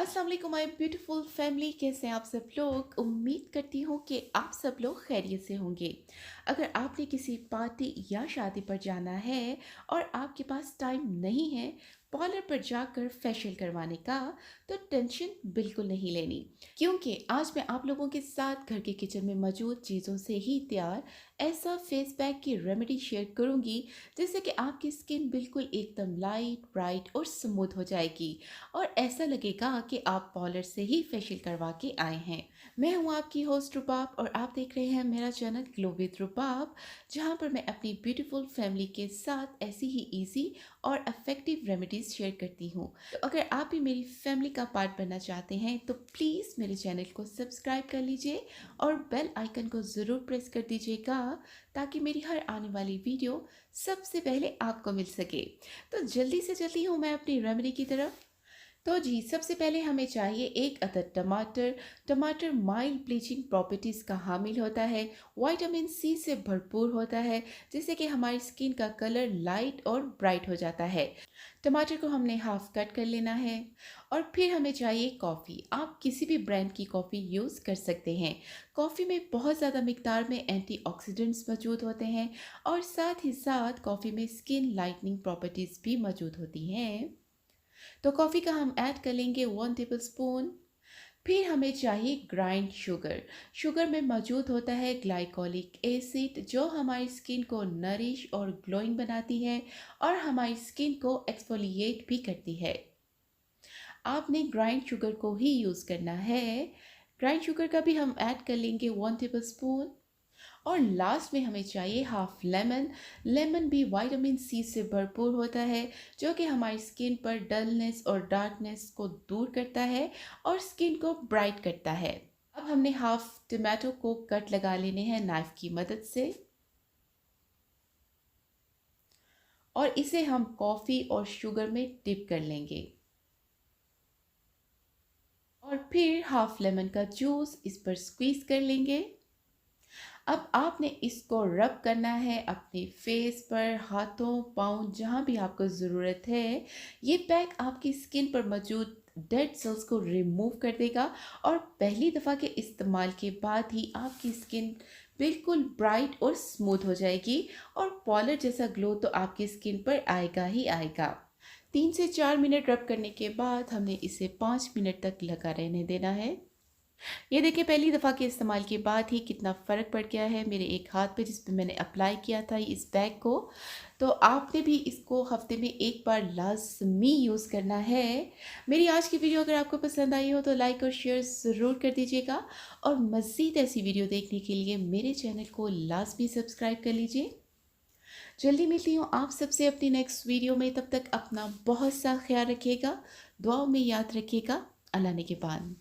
अस्सलाम वालेकुम my beautiful family. कैसे हैं आप सब लोग? उम्मीद करती हूँ कि आप सब लोग खैरियत से होंगे। अगर आपने किसी पार्टी या शादी पर जाना है और आपके पास टाइम नहीं है पार्लर पर जाकर फेशियल करवाने का, तो टेंशन बिल्कुल नहीं लेनी, क्योंकि आज मैं आप लोगों के साथ घर के किचन में मौजूद चीज़ों से ही तैयार ऐसा फेस पैक की रेमेडी शेयर करूंगी जिससे कि आपकी स्किन बिल्कुल एकदम लाइट ब्राइट और स्मूथ हो जाएगी और ऐसा लगेगा कि आप पार्लर से ही फेशियल करवा के आए हैं। मैं हूं आपकी होस्ट रुबाब और आप देख रहे हैं मेरा चैनल ग्लो विद रुबाब, जहां पर मैं अपनी ब्यूटीफुल फैमिली के साथ ऐसी ही इजी और इफेक्टिव रेमेडीज शेयर करती हूं। तो अगर आप भी मेरी फैमिली का पार्ट बनना चाहते हैं तो प्लीज़ मेरे चैनल को सब्सक्राइब कर लीजिए और बेल आइकन को ज़रूर प्रेस कर दीजिएगा ताकि मेरी हर आने वाली वीडियो सबसे पहले आपको मिल सके। तो जल्दी से जल्दी हूँ मैं अपनी रेमेडी की तरफ। तो जी, सबसे पहले हमें चाहिए एक अदद टमाटर। टमाटर माइल्ड ब्लीचिंग प्रॉपर्टीज़ का हामिल होता है, विटामिन सी से भरपूर होता है, जिससे कि हमारी स्किन का कलर लाइट और ब्राइट हो जाता है। टमाटर को हमने हाफ कट कर लेना है। और फिर हमें चाहिए कॉफ़ी। आप किसी भी ब्रांड की कॉफ़ी यूज़ कर सकते हैं। कॉफ़ी में बहुत ज़्यादा मिकदार में एंटीऑक्सीडेंट्स मौजूद होते हैं और साथ ही साथ कॉफ़ी में स्किन लाइटनिंग प्रॉपर्टीज़ भी मौजूद होती हैं। तो कॉफ़ी का हम ऐड कर लेंगे 1 टेबल स्पून। फिर हमें चाहिए ग्राइंड शुगर। शुगर में मौजूद होता है ग्लाइकोलिक एसिड, जो हमारी स्किन को नरिश और ग्लोइंग बनाती है और हमारी स्किन को एक्सफोलिएट भी करती है। आपने ग्राइंड शुगर को ही यूज़ करना है। ग्राइंड शुगर का भी हम ऐड कर लेंगे 1 टेबल स्पून। और लास्ट में हमें चाहिए हाफ लेमन। लेमन भी विटामिन सी से भरपूर होता है, जो कि हमारी स्किन पर डलनेस और डार्कनेस को दूर करता है और स्किन को ब्राइट करता है। अब हमने हाफ टमाटो को कट लगा लेने हैं नाइफ की मदद से और इसे हम कॉफ़ी और शुगर में डिप कर लेंगे। और फिर हाफ लेमन का जूस इस पर स्क्वीज कर लेंगे। अब आपने इसको रब करना है अपने फेस पर, हाथों, पाँव, जहाँ भी आपको ज़रूरत है। ये पैक आपकी स्किन पर मौजूद डेड सेल्स को रिमूव कर देगा और पहली दफ़ा के इस्तेमाल के बाद ही आपकी स्किन बिल्कुल ब्राइट और स्मूथ हो जाएगी और पॉलर जैसा ग्लो तो आपकी स्किन पर आएगा ही आएगा। 3 से 4 मिनट रब करने के बाद हमने इसे 5 मिनट तक लगा रहने देना है। ये देखिए, पहली दफ़ा के इस्तेमाल के बाद ही कितना फ़र्क पड़ गया है मेरे एक हाथ पे, जिस पे मैंने अप्लाई किया था इस बैग को। तो आपने भी इसको हफ्ते में एक बार लाज़मी यूज़ करना है। मेरी आज की वीडियो अगर आपको पसंद आई हो तो लाइक और शेयर ज़रूर कर दीजिएगा और मज़ीद ऐसी वीडियो देखने के लिए मेरे चैनल को लाज़मी सब्सक्राइब कर लीजिए। जल्दी मिलती हूँ आप सबसे अपनी नेक्स्ट वीडियो में। तब तक अपना बहुत सा ख्याल रखिएगा, दुआओं में याद रखिएगा। अल्लाह ने के बाद।